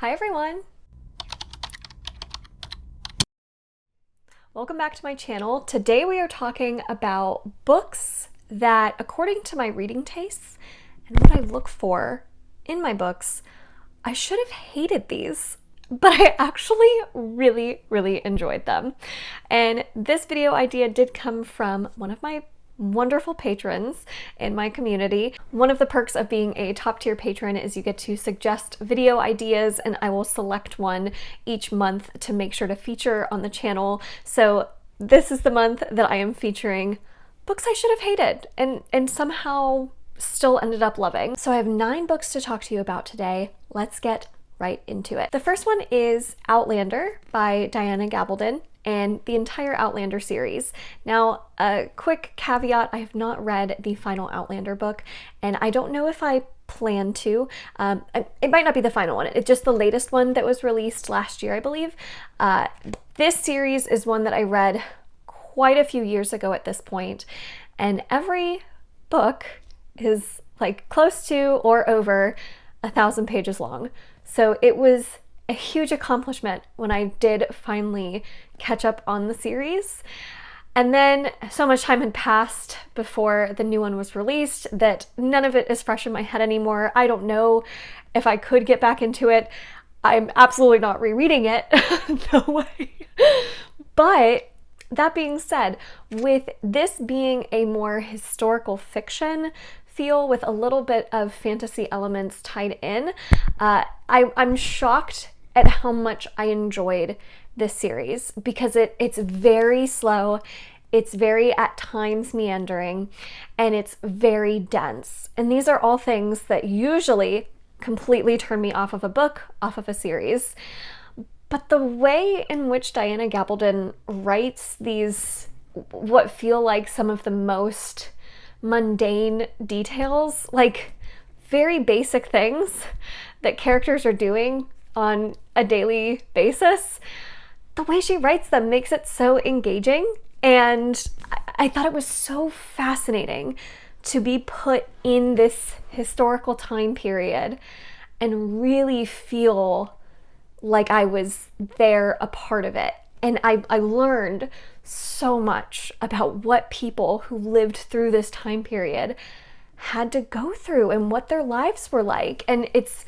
Hi everyone! Welcome back to my channel. Today we are talking about books that, according to my reading tastes and what I look for in my books, I should have hated these, but I actually really enjoyed them. And this video idea did come from one of my wonderful patrons in my community. One of the perks of being a top tier patron is you get to suggest video ideas, and I will select one each month to make sure to feature on the channel. So this is the month that I am featuring books I should have hated and somehow still ended up loving. So I have 9 books to talk to you about today. Let's get right into it. The first one is Outlander by Diana Gabaldon, and the entire Outlander series. Now, a quick caveat, I have not read the final Outlander book, and I don't know if I plan to. It might not be the final one, it's just the latest one that was released last year, I believe. This series is one that I read quite a few years ago at this point, and every book is like close to or over 1,000 pages long. So it was a huge accomplishment when I did finally catch up on the series. And then so much time had passed before the new one was released that none of it is fresh in my head anymore. I don't know if I could get back into it. I'm absolutely not rereading it. No way. But that being said, with this being a more historical fiction feel with a little bit of fantasy elements tied in, I'm shocked at how much I enjoyed this series because it's very slow, it's very at times meandering, and it's very dense. And these are all things that usually completely turn me off of a book, off of a series. But the way in which Diana Gabaldon writes these, what feel like some of the most mundane details, like very basic things that characters are doing on a daily basis, the way she writes them makes it so engaging. And I thought it was so fascinating to be put in this historical time period and really feel like I was there, a part of it. And I learned so much about what people who lived through this time period had to go through and what their lives were like. And it's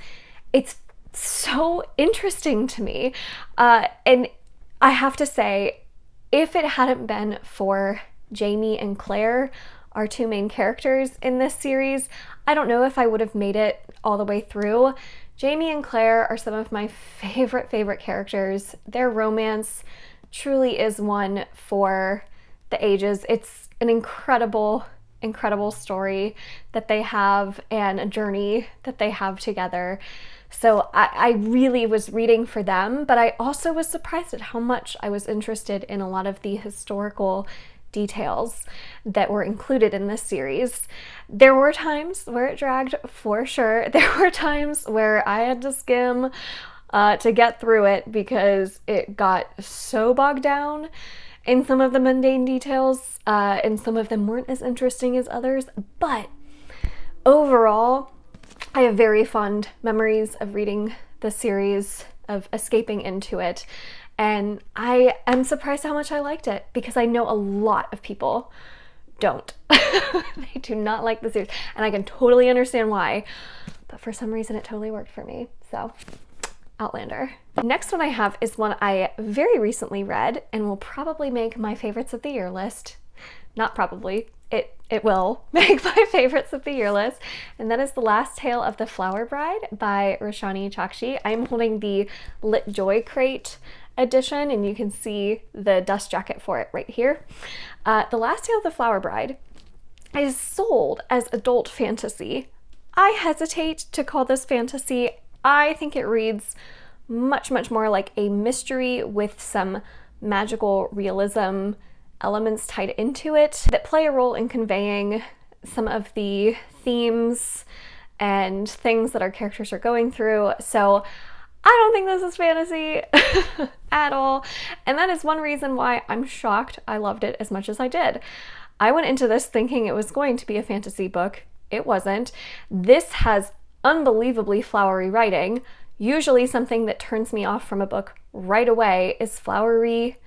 so interesting to me. And I have to say, if it hadn't been for Jamie and Claire, our 2 main characters in this series, I don't know if I would have made it all the way through. Jamie and Claire are some of my favorite characters. Their romance truly is one for the ages. It's an incredible story that they have and a journey that they have together. So I really was reading for them, but I also was surprised at how much I was interested in a lot of the historical details that were included in this series. There were times where it dragged, for sure. There were times where I had to skim to get through it because it got so bogged down in some of the mundane details, and some of them weren't as interesting as others. But overall, I have very fond memories of reading the series, of escaping into it, and I am surprised how much I liked it because I know a lot of people don't. They do not like the series, and I can totally understand why, but for some reason it totally worked for me. So Outlander. The next one I have is one I very recently read and will probably make my favorites of the year list. Not probably, it will make my favorites of the year list, and that is The Last Tale of the Flower Bride by Roshani Chakshi. I'm holding the Lit Joy Crate edition, and you can see the dust jacket for it right here. The Last Tale of the Flower Bride is sold as adult fantasy. I hesitate to call this fantasy. I think it reads much more like a mystery with some magical realism elements tied into it that play a role in conveying some of the themes and things that our characters are going through. So I don't think this is fantasy at all. And that is one reason why I'm shocked I loved it as much as I did. I went into this thinking it was going to be a fantasy book. It wasn't. This has unbelievably flowery writing. Usually something that turns me off from a book right away is flowery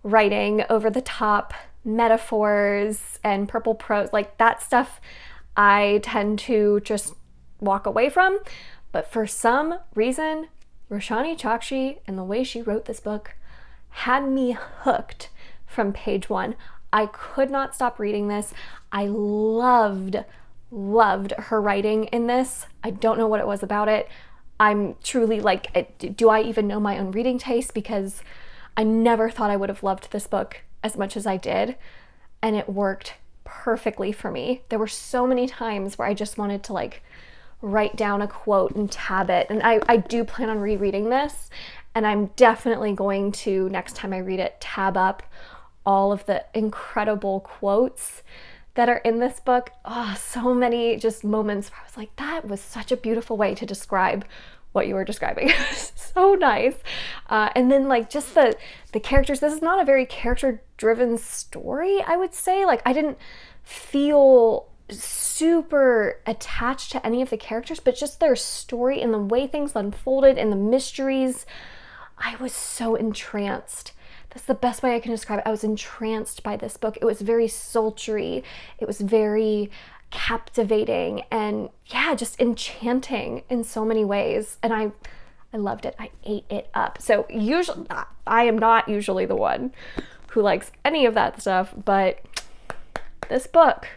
writing, over the top metaphors and purple prose. Like that stuff I tend to just walk away from. But for some reason, Roshani Chokshi and the way she wrote this book had me hooked from page one. I could not stop reading this. I loved her writing in this. I don't know what it was about it. I'm truly like, do I even know my own reading taste? Because I never thought I would have loved this book as much as I did, and it worked perfectly for me. There were so many times where I just wanted to like write down a quote and tab it, and I do plan on rereading this, and I'm definitely going to, next time I read it, tab up all of the incredible quotes that are in this book. Oh, so many just moments where I was like, that was such a beautiful way to describe what you were describing. So nice. And then like just the characters. This is not a very character driven story, I would say. Like I didn't feel super attached to any of the characters, but just their story and the way things unfolded and the mysteries, I was so entranced. That's the best way I can describe it. I was entranced by this book. It was very sultry. It was very captivating and yeah, just enchanting in so many ways. And I loved it. I ate it up. So usually, I am not usually the one who likes any of that stuff, but this book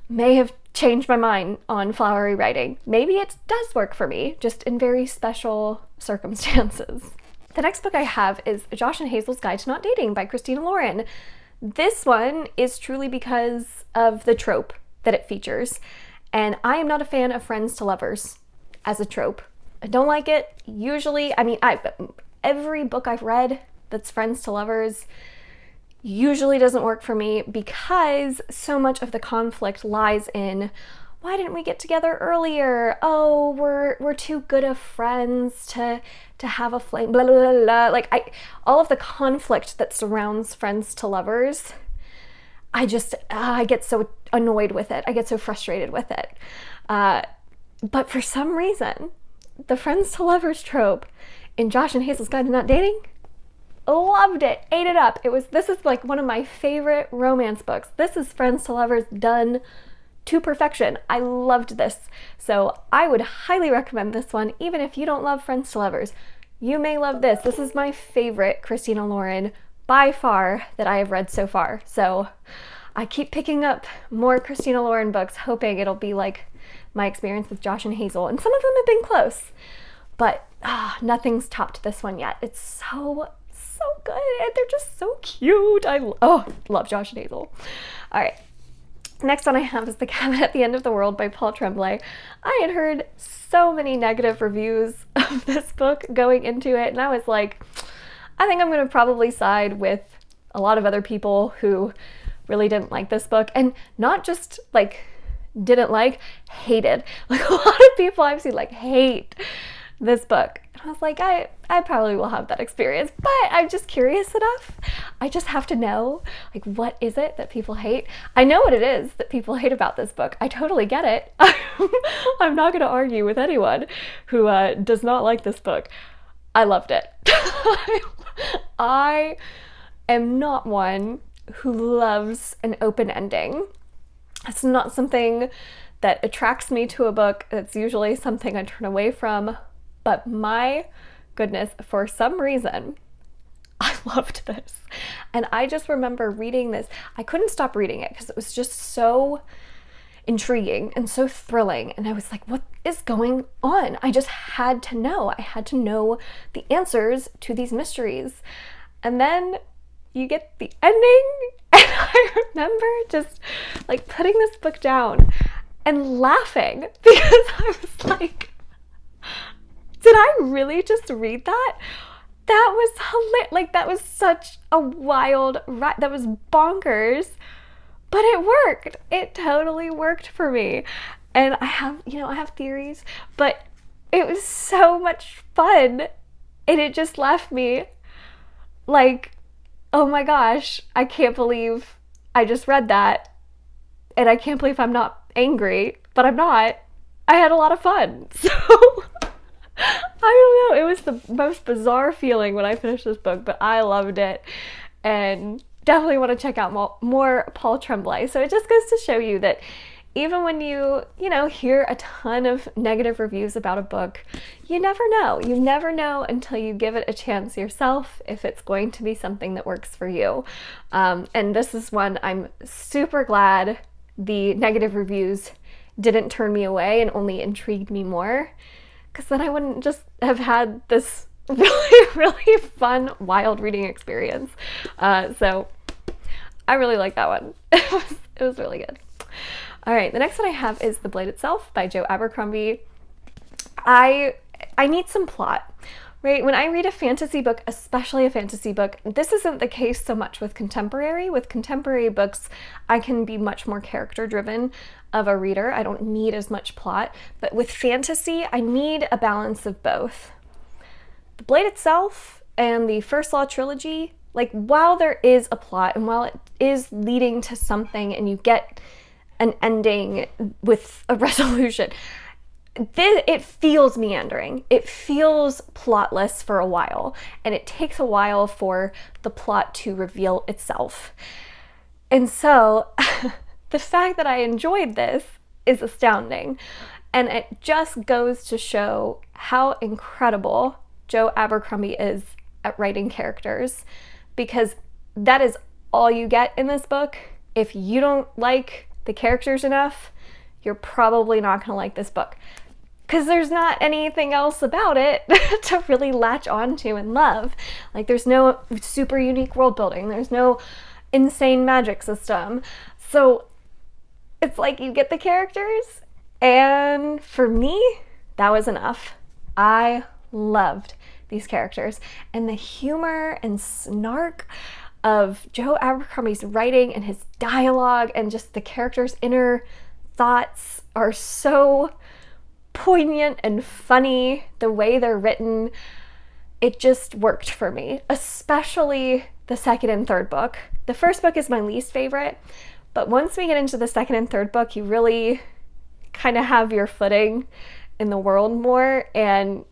may have changed my mind on flowery writing. Maybe it does work for me, just in very special circumstances. The next book I have is Josh and Hazel's Guide to Not Dating by Christina Lauren. This one is truly because of the trope that it features, and I am not a fan of friends to lovers as a trope. I don't like it. Usually, I mean, every book I've read that's friends to lovers usually doesn't work for me because so much of the conflict lies in, why didn't we get together earlier? Oh, we're too good of friends to have a flame, blah, blah, blah, blah. Like all of the conflict that surrounds friends to lovers, I get so annoyed with it. I get so frustrated with it. But for some reason, the friends to lovers trope in Josh and Hazel's Guide to Not Dating, loved it, ate it up. This is like one of my favorite romance books. This is friends to lovers done to perfection. I loved this. So I would highly recommend this one, even if you don't love friends to lovers. You may love this. This is my favorite Christina Lauren by far that I have read so far. So I keep picking up more Christina Lauren books, hoping it'll be like my experience with Josh and Hazel. And some of them have been close, but nothing's topped this one yet. It's so good, and they're just so cute. I love Josh and Hazel. All right. Next one I have is The Cabin at the End of the World by Paul Tremblay. I had heard so many negative reviews of this book going into it, and I was like, I think I'm going to probably side with a lot of other people who really didn't like this book, and not just like didn't like, hated. Like a lot of people I've seen like hate this book. And I was like, I probably will have that experience, but I'm just curious enough. I just have to know, like, what is it that people hate? I know what it is that people hate about this book. I totally get it. I'm not going to argue with anyone who does not like this book. I loved it. I am not one who loves an open ending. It's not something that attracts me to a book. It's usually something I turn away from. But my goodness, for some reason, I loved this. And I just remember reading this. I couldn't stop reading it because it was just so intriguing and so thrilling. And I was like, what is going on? I just had to know. I had to know the answers to these mysteries. And then you get the ending. And I remember just like putting this book down and laughing because I was like, did I really just read that? That was hilarious. Like, that was such a wild ride. That was bonkers, but it worked. It totally worked for me. And I have theories, but it was so much fun. And it just left me like, oh my gosh, I can't believe I just read that. And I can't believe I'm not angry, but I'm not. I had a lot of fun. So I don't know. It was the most bizarre feeling when I finished this book, but I loved it. And definitely want to check out more Paul Tremblay. So it just goes to show you that even when you hear a ton of negative reviews about a book, you never know. You never know until you give it a chance yourself if it's going to be something that works for you. And this is one I'm super glad the negative reviews didn't turn me away and only intrigued me more, because then I wouldn't just have had this really, really fun, wild reading experience. So I really like that one. It was really good. All right, the next one I have is The Blade Itself by Joe Abercrombie. I need some plot, right? When I read a fantasy book, especially a fantasy book, this isn't the case so much with contemporary. With contemporary books, I can be much more character-driven of a reader. I don't need as much plot. But with fantasy, I need a balance of both. The Blade Itself and the First Law trilogy, like, while there is a plot and while it is leading to something and you get an ending with a resolution, it feels meandering. It feels plotless for a while, and it takes a while for the plot to reveal itself. And so the fact that I enjoyed this is astounding, and it just goes to show how incredible Joe Abercrombie is at writing characters, because that is all you get in this book. If you don't like the characters enough, you're probably not going to like this book, because there's not anything else about it to really latch onto and love. Like, there's no super unique world building. There's no insane magic system. So it's like you get the characters, and for me, that was enough. I loved these characters, and the humor and snark of Joe Abercrombie's writing and his dialogue and just the characters' inner thoughts are so poignant and funny. The way they're written, it just worked for me, especially the second and third book. The first book is my least favorite, but once we get into the second and third book, you really kind of have your footing in the world more, and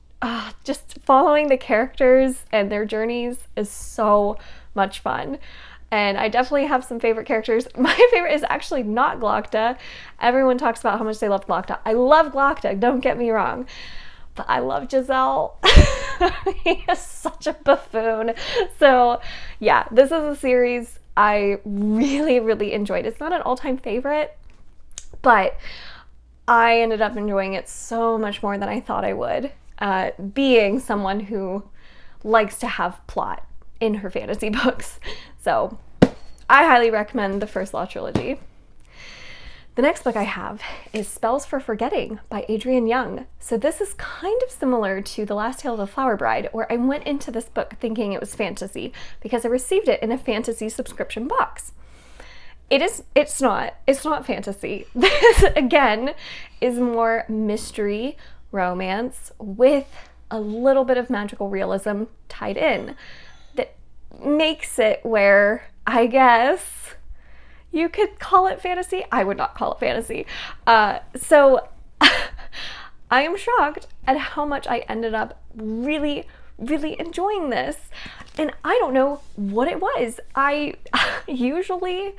just following the characters and their journeys is so much fun. And I definitely have some favorite characters. My favorite is actually not Glocta. Everyone talks about how much they love Glocta. I love Glocta, don't get me wrong, but I love Giselle. He is such a buffoon. So yeah, this is a series I really, really enjoyed. It's not an all-time favorite, but I ended up enjoying it so much more than I thought I would, being someone who likes to have plot in her fantasy books. So I highly recommend the First Law trilogy. The next book I have is Spells for Forgetting by Adrienne Young. So this is kind of similar to The Last Tale of the Flower Bride, where I went into this book thinking it was fantasy because I received it in a fantasy subscription box. It's not fantasy. This, again, is more mystery, romance, with a little bit of magical realism tied in that makes it where, I guess, you could call it fantasy. I would not call it fantasy. So I am shocked at how much I ended up really, really enjoying this. And I don't know what it was. I usually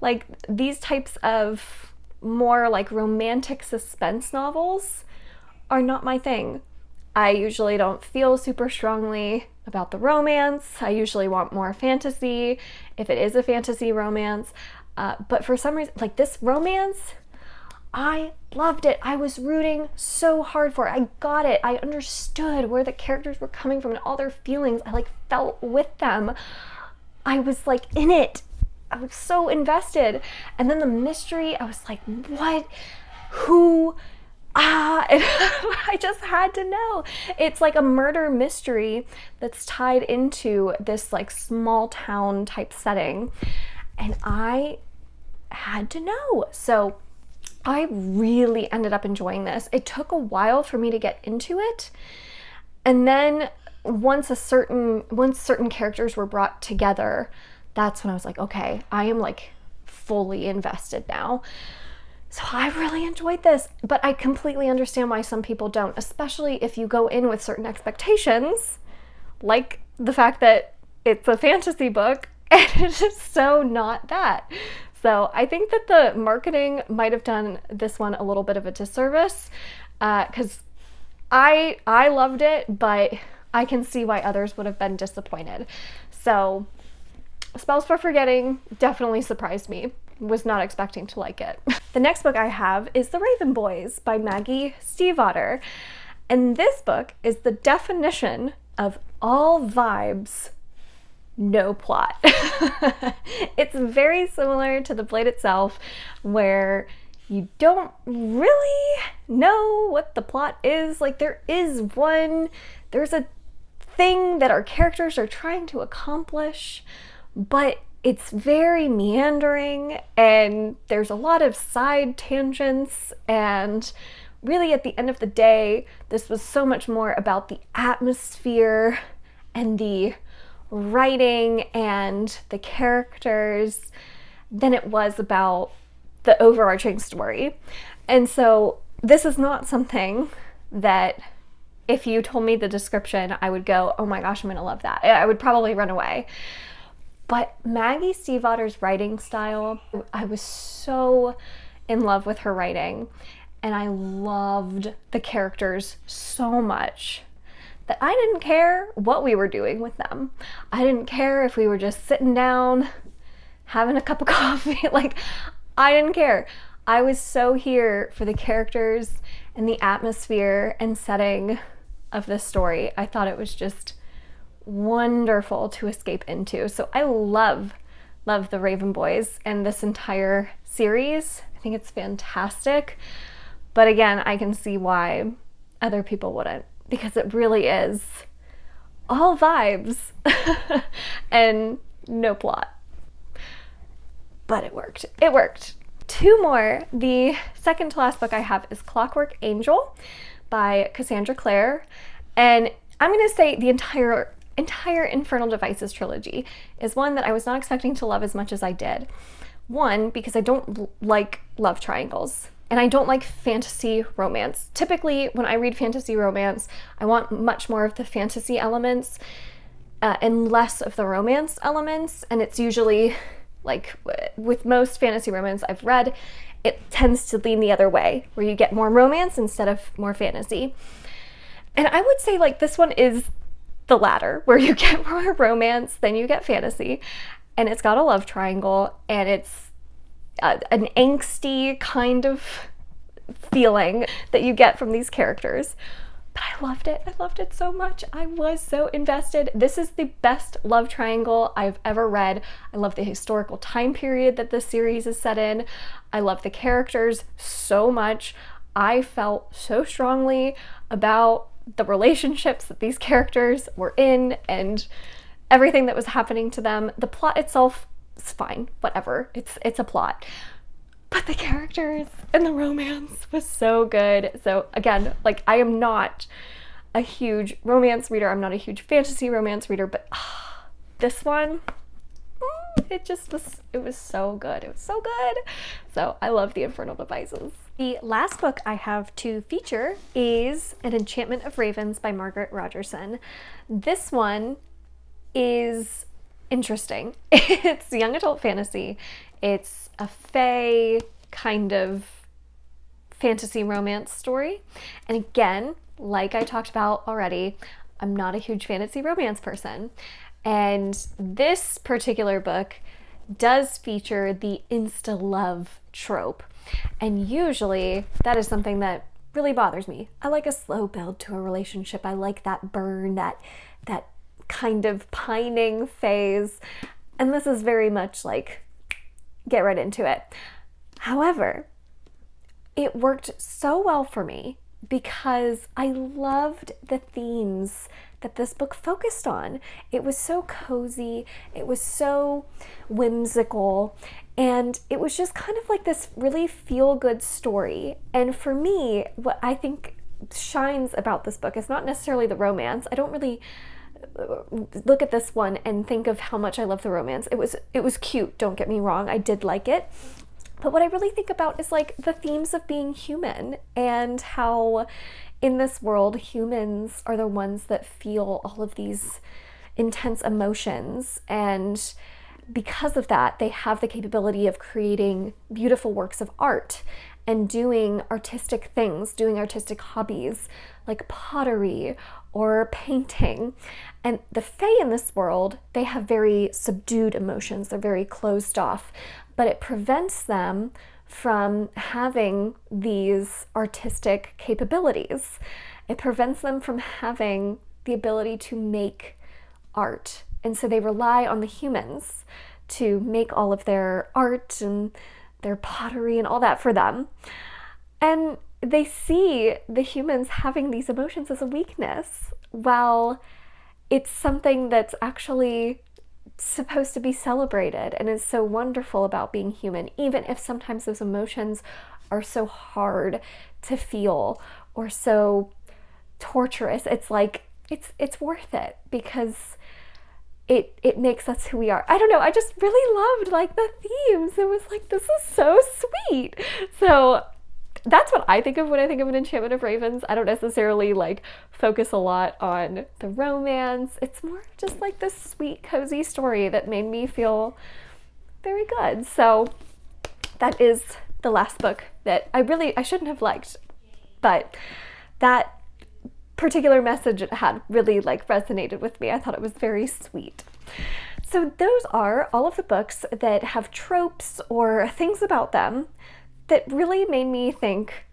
like these types of more like romantic suspense novels are not my thing. I usually don't feel super strongly about the romance. I usually want more fantasy if it is a fantasy romance. But for some reason, like this romance, I loved it. I was rooting so hard for it. I got it. I understood where the characters were coming from and all their feelings. I like felt with them. I was like in it. I was so invested. And then the mystery, I was like, what? Who? And I just had to know. It's like a murder mystery that's tied into this like small town type setting. And I had to know. So I really ended up enjoying this. It took a while for me to get into it. And then once certain characters were brought together, that's when I was like, okay, I am like fully invested now. So I really enjoyed this, but I completely understand why some people don't, especially if you go in with certain expectations, like the fact that it's a fantasy book and it's just so not that. So I think that the marketing might have done this one a little bit of a disservice, because I loved it, but I can see why others would have been disappointed. So Spells for Forgetting definitely surprised me. Was not expecting to like it. The next book I have is The Raven Boys by Maggie Stiefvater. And this book is the definition of all vibes, no plot. It's very similar to The Blade itself, where you don't really know what the plot is. Like, there's a thing that our characters are trying to accomplish, but it's very meandering and there's a lot of side tangents, and really at the end of the day, this was so much more about the atmosphere and the writing and the characters than it was about the overarching story. And so this is not something that if you told me the description, I would go, oh my gosh, I'm gonna love that. I would probably run away. But Maggie Stiefvater's writing style, I was so in love with her writing, and I loved the characters so much that I didn't care what we were doing with them. I didn't care if we were just sitting down, having a cup of coffee. Like, I didn't care. I was so here for the characters and the atmosphere and setting of this story. I thought it was just wonderful to escape into. So I love The Raven Boys and this entire series. I think it's fantastic. But again, I can see why other people wouldn't, because it really is all vibes and no plot. But it worked. It worked. Two more. The second to last book I have is Clockwork Angel by Cassandra Clare. And I'm going to say the entire Infernal Devices trilogy is one that I was not expecting to love as much as I did. One, because I don't like love triangles, and I don't like fantasy romance. Typically, when I read fantasy romance, I want much more of the fantasy elements and less of the romance elements, and it's usually, like with most fantasy romance I've read, it tends to lean the other way, where you get more romance instead of more fantasy. And I would say, like, this one is the latter, where you get more romance than you get fantasy, and it's got a love triangle, and it's an angsty kind of feeling that you get from these characters. But I loved it. I loved it so much. I was so invested. This is the best love triangle I've ever read. I love the historical time period that this series is set in. I love the characters so much. I felt so strongly about the relationships that these characters were in and everything that was happening to them. The plot itself is fine, whatever. It's a plot. But the characters and the romance was so good. So again, like, I am not a huge romance reader. I'm not a huge fantasy romance reader, but this one, it was so good. It was so good. So I love the Infernal Devices. The last book I have to feature is An Enchantment of Ravens by Margaret Rogerson. This one is interesting. It's young adult fantasy. It's a fae kind of fantasy romance story. And again, like I talked about already, I'm not a huge fantasy romance person. And this particular book does feature the insta-love trope. And usually that is something that really bothers me. I like a slow build to a relationship. I like that burn, that kind of pining phase. And this is very much like, get right into it. However, it worked so well for me because I loved the themes that this book focused on. It was so cozy, it was so whimsical, and it was just kind of like this really feel-good story. And for me, what I think shines about this book is not necessarily the romance. I don't really look at this one and think of how much I love the romance. It was cute, don't get me wrong, I did like it. But what I really think about is like the themes of being human, and how in this world humans are the ones that feel all of these intense emotions, and because of that they have the capability of creating beautiful works of art and doing artistic things, doing artistic hobbies like pottery or painting. And the Fae in this world, they have very subdued emotions. They're very closed off, but it prevents them from having these artistic capabilities. It prevents them from having the ability to make art. And so they rely on the humans to make all of their art and their pottery and all that for them. And they see the humans having these emotions as a weakness, while it's something that's actually supposed to be celebrated and is so wonderful about being human, even if sometimes those emotions are so hard to feel or so torturous. It's like it's worth it because it makes us who we are. I don't know, I just really loved like the themes. It was like, this is so sweet. So that's what I think of when I think of an Enchantment of Ravens. I don't necessarily like focus a lot on the romance. It's more just like this sweet, cozy story that made me feel very good. So that is the last book that I shouldn't have liked, but that particular message it had really like resonated with me. I thought it was very sweet. So those are all of the books that have tropes or things about them that really made me think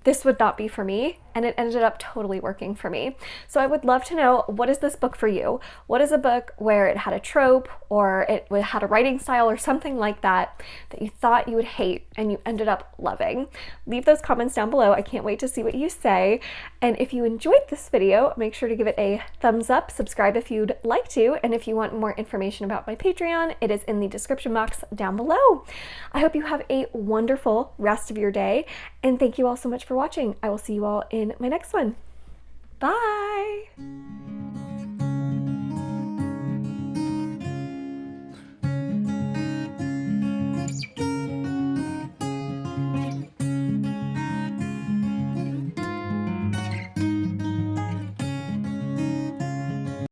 this would not be for me, and it ended up totally working for me. So I would love to know, what is this book for you? What is a book where it had a trope or it had a writing style or something like that that you thought you would hate and you ended up loving? Leave those comments down below. I can't wait to see what you say. And if you enjoyed this video, make sure to give it a thumbs up, subscribe if you'd like to, and if you want more information about my Patreon, it is in the description box down below. I hope you have a wonderful rest of your day, and thank you all so much for watching. I will see you all in my next one. Bye!